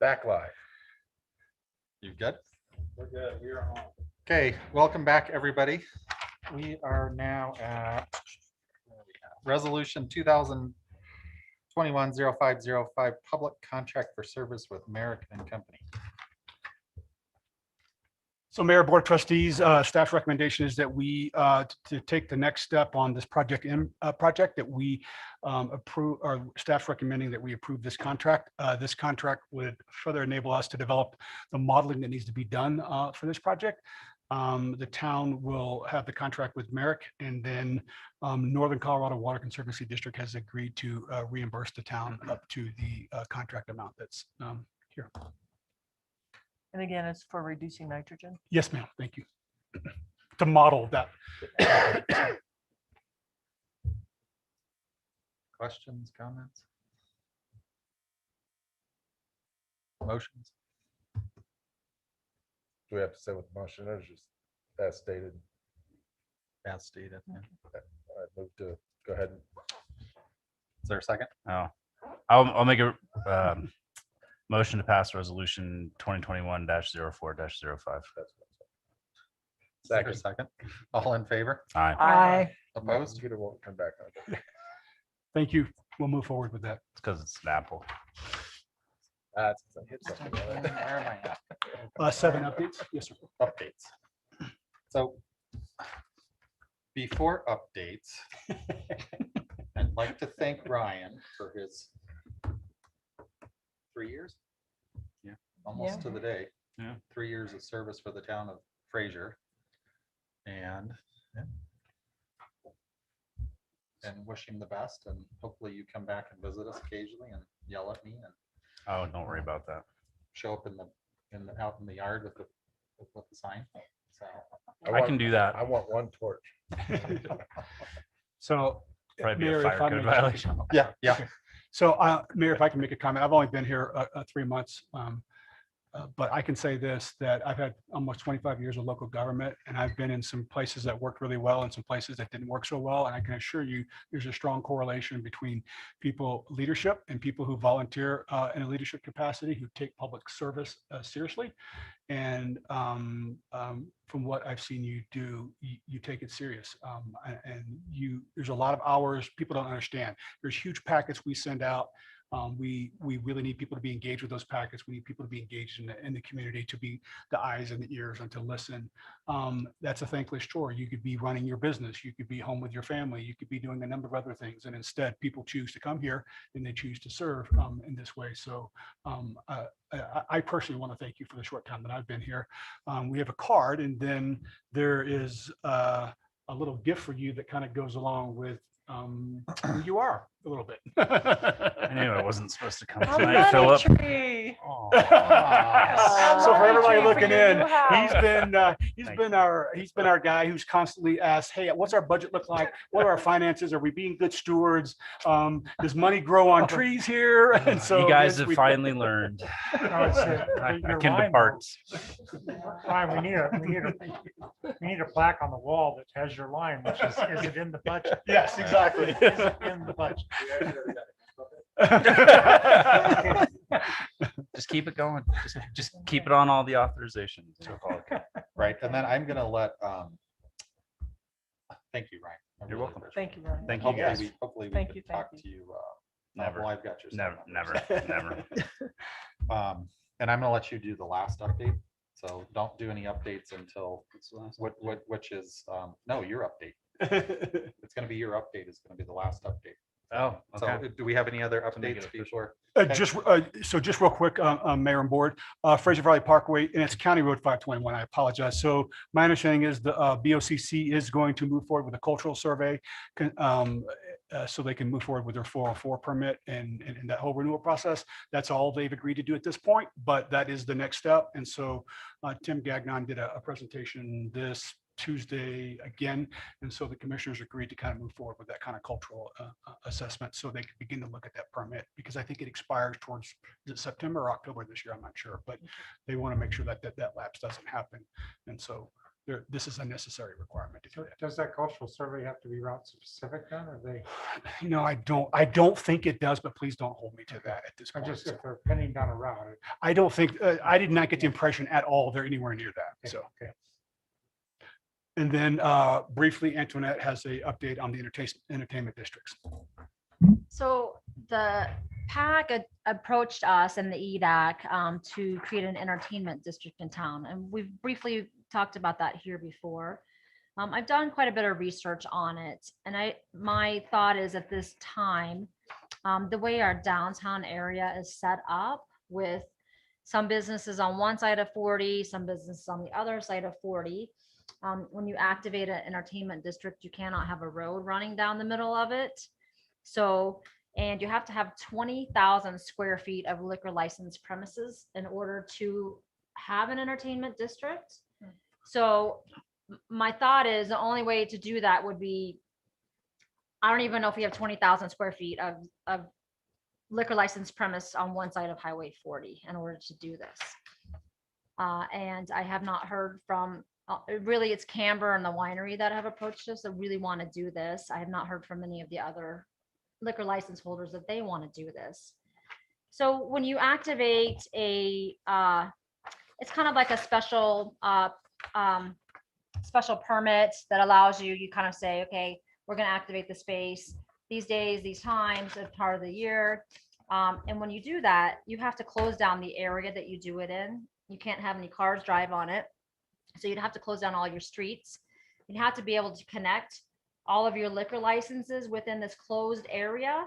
Back live. You good? We're good. We're on. Okay, welcome back, everybody. We are now at Resolution 2021-0505, Public Contract for Service with Merrick and Company. So Mayor, Board of Trustees, staff's recommendation is that we, to take the next step on this project that we approve, or staff's recommending that we approve this contract. This contract would further enable us to develop the modeling that needs to be done for this project. The town will have the contract with Merrick, and then Northern Colorado Water Conservancy District has agreed to reimburse the town up to the contract amount that's here. And again, it's for reducing nitrogen. Yes, ma'am. Thank you. To model that. Questions, comments? Motions? Do we have to say what the motion is? Just as stated. As stated. Yeah. I move to go ahead and Is there a second? Oh, I'll make a motion to pass resolution 2021-04-05. Is there a second. All in favor? Aye. Aye. Opposed? Peter won't come back on it. Thank you. We'll move forward with that. It's because it's an apple. It's 'cause I hit something on it. Where am I at? 7 updates. Yes, sir. Updates. So before updates, I'd like to thank Ryan for his 3 years. Yeah. Almost Yeah. to the day. Yeah. 3 years of service for the town of Fraser. And wish him the best, and hopefully you come back and visit us occasionally and yell at me and Oh, don't worry about that. show up out in the yard with the sign. So I can do that. I want one torch. So, Probably be Mayor, a if fire I code may- violation. yeah. So, Mayor, if I can make a comment, I've only been here 3 months. But I can say this, that I've had almost 25 years of local government, and I've been in some places that worked really well and some places that didn't work so well. And I can assure you, there's a strong correlation between people leadership and people who volunteer in a leadership capacity, who take public service seriously. And from what I've seen you do, you take it serious. And there's a lot of hours people don't understand. There's huge packets we send out. We really need people to be engaged with those packets. We need people to be engaged in the community, to be the eyes and the ears and to listen. That's a thankless chore. You could be running your business. You could be home with your family. You could be doing a number of other things. And instead, people choose to come here and they choose to serve in this way. So I personally want to thank you for the short time that I've been here. We have a card, and then there is a little gift for you that kind of goes along with who you are a little bit. I knew I wasn't supposed to come A tonight, money Philip. tree. So for everybody Money tree for looking your in, new house. he's Thank been our guy who's constantly asked, hey, what's our budget look like? What are our finances? Are we being good stewards? Does money grow on trees here? And so You guys yes, have we- finally learned. I can depart. Ryan, we need a plaque on the wall that has your line, which is it in the budget? Yes, exactly. Is it in the budget? Just keep it going. Just keep it on all the authorizations. Right. And then I'm gonna let thank you, Ryan. I You're really welcome. appreciate Thank you, Ryan. Thank it. you Hopefully guys. hopefully we Thank can you, thank talk you. to you. Never. Well, I've got your Never, cell number, never. so. And I'm gonna let you do the last update. So don't do any updates until which is no, your update. It's gonna be your update. It's gonna be the last update. Oh, So okay. do we have any other make it updates official. before? Just real quick, Mayor and Board, Fraser Valley Parkway, and it's County Road 521. I apologize. So my understanding is the BOCC is going to move forward with a cultural survey, so they can move forward with their 404 permit and that whole renewal process. That's all they've agreed to do at this point, but that is the next step. And so Tim Gagnon did a presentation this Tuesday again. And so the commissioners agreed to kind of move forward with that kind of cultural assessment so they could begin to look at that permit, because I think it expires towards, is it September or October this year? I'm not sure, but they want to make sure that lapse doesn't happen. And so this is a necessary requirement to do that. Does that cultural survey have to be route specific then, or they, I don't think it does, but please don't hold me to that at this or point. just if they're pinning down a route? I don't think, I did not get the impression at all they're anywhere near that, so. Okay. And then briefly, Antoinette has a update on the entertainment districts. So the PAC approached us and the EDAC to create an entertainment district in town. And we've briefly talked about that here before. I've done quite a bit of research on it. And my thought is at this time, the way our downtown area is set up with some businesses on one side of 40, some businesses on the other side of 40. When you activate an entertainment district, you cannot have a road running down the middle of it. So, and you have to have 20,000 square feet of liquor license premises in order to have an entertainment district. So my thought is the only way to do that would be, I don't even know if we have 20,000 square feet of liquor license premise on one side of Highway 40 in order to do this. And I have not heard from, really it's Camber and the winery that have approached us that really want to do this. I have not heard from any of the other liquor license holders that they want to do this. So when you activate it's kind of like a special permit that allows you kind of say, okay, we're going to activate the space these days, these times of part of the year. And when you do that, you have to close down the area that you do it in. You can't have any cars drive on it. So you'd have to close down all your streets. You'd have to be able to connect all of your liquor licenses within this closed area.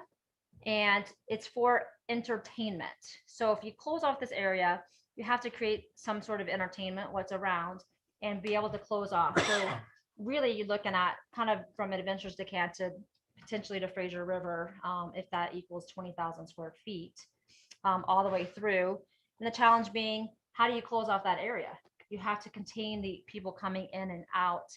And it's for entertainment. So if you close off this area, you have to create some sort of entertainment, what's around, and be able to close off. So really you're looking at kind of from Adventures to Canton, potentially to Fraser River, if that equals 20,000 square feet, all the way through. And the challenge being, how do you close off that area? You have to contain the people coming in and out.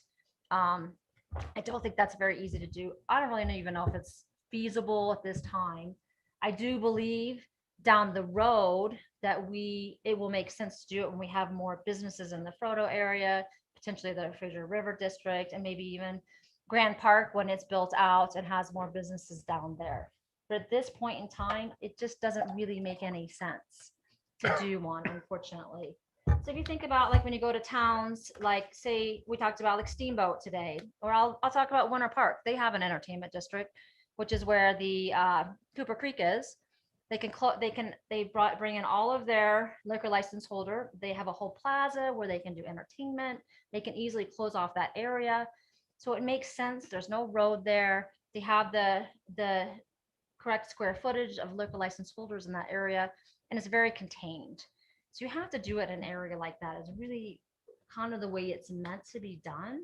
I don't think that's very easy to do. I don't really even know if it's feasible at this time. I do believe down the road that it will make sense to do it when we have more businesses in the Frodo area, potentially the Fraser River district, and maybe even Grand Park when it's built out and has more businesses down there. But at this point in time, it just doesn't really make any sense to do one, unfortunately. So if you think about like when you go to towns, like say we talked about like Steamboat today, or I'll talk about Winter Park. They have an entertainment district, which is where the Cooper Creek is. They bring in all of their liquor license holder. They have a whole plaza where they can do entertainment. They can easily close off that area. So it makes sense. There's no road there. They have the correct square footage of liquor license holders in that area, and it's very contained. So you have to do it in an area like that. It's really kind of the way it's meant to be done.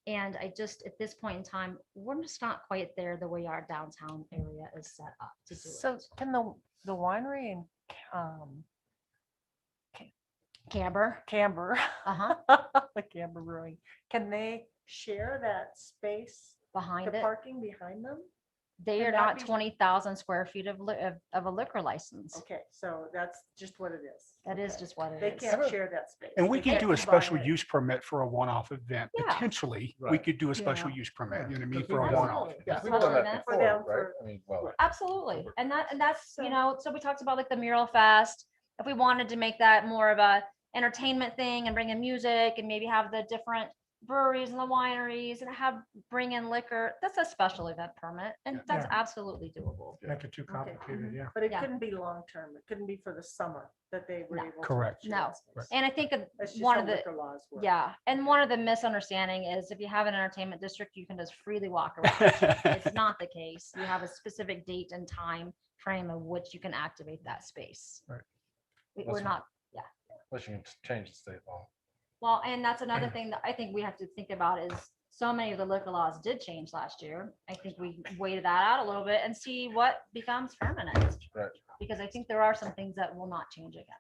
And I just, at this point in time, we're just not quite there the way our downtown area is set up to do So it. can the winery in Camber. Camber, Uh-huh. the Camber Brewing, can they share that space, Behind the it. parking behind them? They are Can that not be- 20,000 square feet of a liquor license. Okay, so that's just what it is. That is Okay. just what it They is. can't share that space. And we They can can't do a combine special it. use permit for a one-off event. Yeah. Potentially, we Right. could do a special Yeah. use permit, you know what I mean, Because for a we've done one-off. Absolutely. Yeah, That's we've what done I that meant. For before, them, right? for- I mean, well, Absolutely. And that's, So- you know, so we talked about like the Mural Fest. If we wanted to make that more of a entertainment thing and bring in music and maybe have the different breweries and the wineries and bring in liquor, that's a special event permit. And that's Yeah. absolutely doable. Make it too Okay. complicated, yeah. But it Yeah. couldn't be long-term. It couldn't be for the summer that they were No. able to. Correct. share No. that space. And I think That's just one how of the, liquor laws work. yeah, and one of the misunderstanding is if you have an entertainment district, you can just freely walk around. It's not the case. You have a specific date and time frame of which you can activate that space. Right. We're That's- not, unless you can change the state law. well, and that's another thing that I think we have to think about is so many of the liquor laws did change last year. I think we waited that out a little bit and see what becomes permanent. Right. Because I think there are some things that will not change again.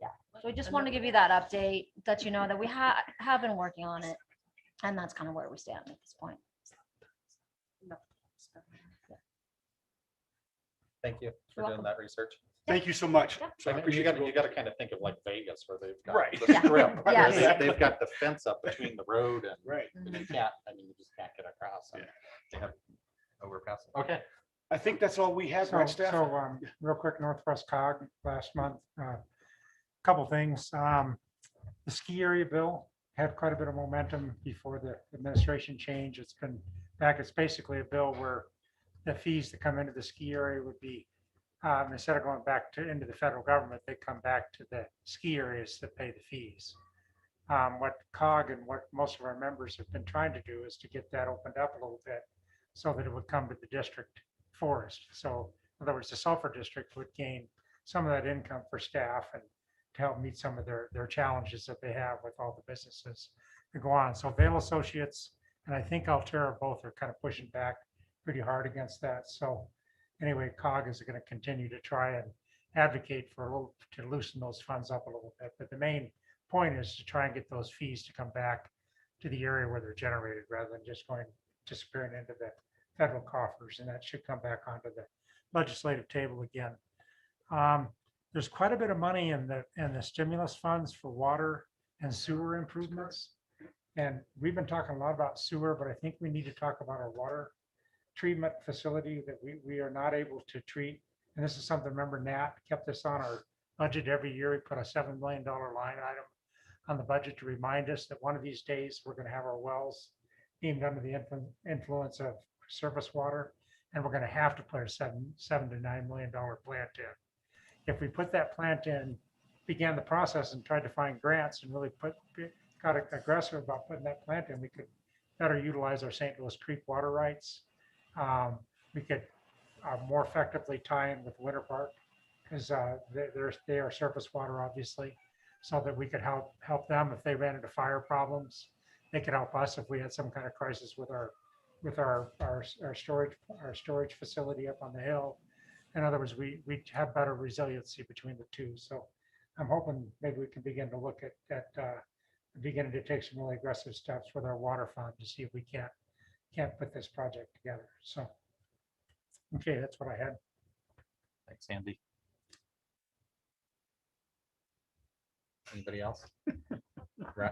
Yeah, so I just want to give you that update, that you know that we have been working on it. And that's kind of where we stand at this point. Thank you for You're doing that research. Thank you so much. Yep. So I And you appreciate gotta, you. you gotta kind of think of like Vegas. areas where they've got Right. the Yeah. strip, where Yes. they've got the fence up between the road and Right. you can't, I mean, you just can't get across. And Yeah. They have overpass. Okay. I think that's all we have, So, right, staff? so, real quick, Northwest Cog last month, couple things. The ski area bill had quite a bit of momentum before the administration change. It's been back, it's basically a bill where the fees that come into the ski area would be, instead of going back to, into the federal government, they come back to the ski areas that pay the fees. What COG and what most of our members have been trying to do is to get that opened up a little bit so that it would come to the district forest. So in other words, the Sulphur District would gain some of that income for staff and to help meet some of their challenges that they have with all the businesses that go on. So Vail Associates and I think Altera both are kind of pushing back pretty hard against that. So anyway, COG is going to continue to try and advocate for a little, to loosen those funds up a little bit. But the main point is to try and get those fees to come back to the area where they're generated rather than just going disappearing into the federal coffers. And that should come back onto the legislative table again. There's quite a bit of money in the stimulus funds for water and sewer improvements. And we've been talking a lot about sewer, but I think we need to talk about our water treatment facility that we are not able to treat. And this is something, remember Nat kept this on our budget every year. We put a $7 million line item on the budget to remind us that one of these days we're going to have our wells deemed under the influence of surface water. And we're going to have to put a $7 to $9 million plant in. If we put that plant in, began the process and tried to find grants and really got aggressive about putting that plant in, we could better utilize our St. Louis Creek water rights. We could more effectively tie in with Winter Park because they are surface water, obviously, so that we could help them if they ran into fire problems. They could help us if we had some kind of crisis with our storage facility up on the hill. In other words, we have better resiliency between the two. So I'm hoping maybe we can begin to look at beginning to take some really aggressive steps with our water fund to see if we can't put this project together. So, okay, that's what I had. Thanks, Andy. Anybody else?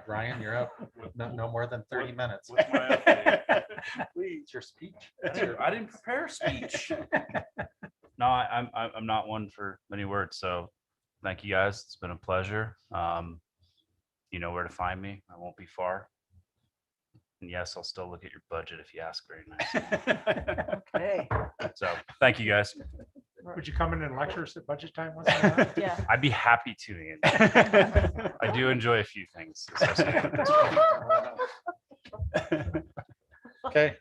Ryan, you're up. No more than 30 minutes. What's my update? Please, your speech. I didn't prepare a speech. No, I'm not one for many words. So thank you guys. It's been a pleasure. You know where to find me. I won't be far. And yes, I'll still look at your budget if you ask very nice. Okay. So thank you guys. Would you come in and lecture us at budget time once in a while? Yeah. I'd be happy to. Andy. I do enjoy a few things. associated with this. Okay,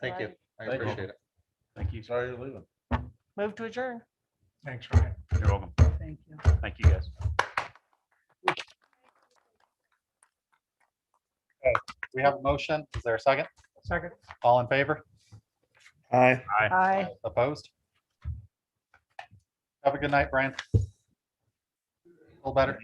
thank you. Right. I Thank you. appreciate it. Thank you. Sorry you're leaving. Move to adjourn. Thanks, Ryan. You're welcome. Thank you. Thank you guys. We have a motion. Is there a second? Second. All in favor? Hi. Aye. Opposed? Have a good night, Brian. Feel better?